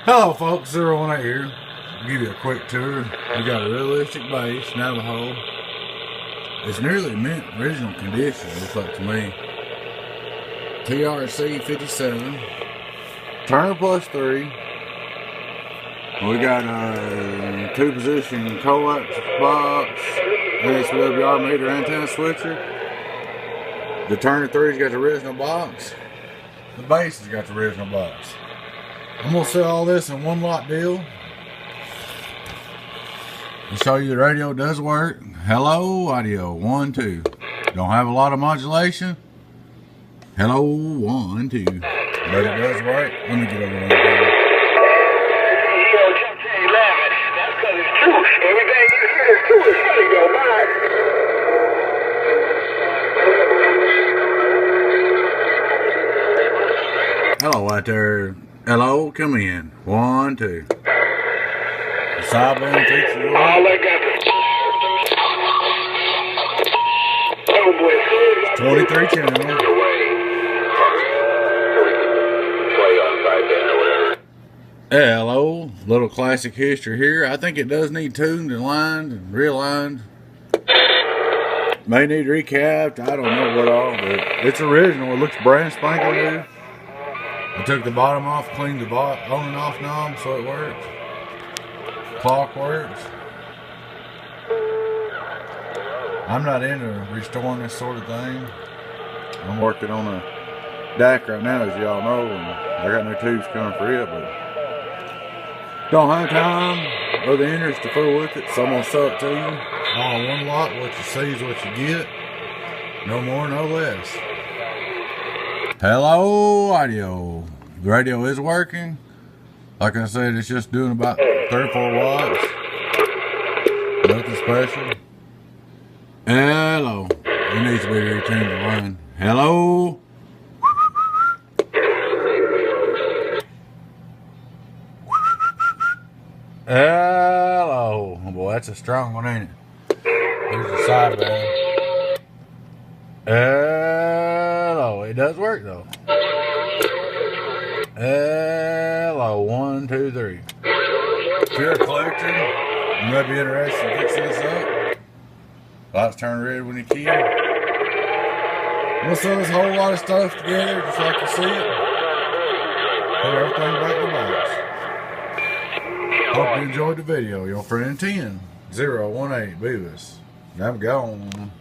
Hello folks, 018 here. I'll give you a quick tour. We got a realistic base, Navaho. It's nearly mint original condition, looks like to me. TRC-57. Turner +3. We got a 2-position coax box, SWR meter antenna switcher. The Turner 3's got the original box. The base has got the original box. I'm going to sell all this in one lot deal. I'll show you the radio does work. Hello, audio, 1, 2. Don't have a lot of modulation. Hello, 1, 2. But it does work. Let me get over on the camera. That's because it's true. Everything you hear is true. It's funny, your mind. Hello out there. Hello, come in. 1, 2. The sideband feature. All I got is 23 channel. Hello, little classic history here. I think it does need tuned and lined and realigned. May need recapped. I don't know what all, but it's original. It looks brand spanking new. I took the bottom off, cleaned the on and off knob so it works. Clock works. I'm not into restoring this sort of thing. I'm working on a DAC right now, as y'all know, and I got no tubes coming for it, but don't have time or the interest to fool with it, so I'm gonna sell it to you all in one lot. What you see is what you get. No more, no less. Hello, audio. The radio is working. Like I said, it's just doing about 34 watts. Nothing special. Hello. It needs to be retuned to run. Hello. Hello. Oh boy, that's a strong one, ain't it? Here's the sideband. Hello. It does work though. Hello. 1, 2, 3. If you're a collector, you might be interested in fixing this up. Lights turn red when you key. We'll sell this whole lot of stuff together, just like you see it. Put everything back in the box. Hope you enjoyed the video. Your friend 10 018 Beavis. Now I'm gone.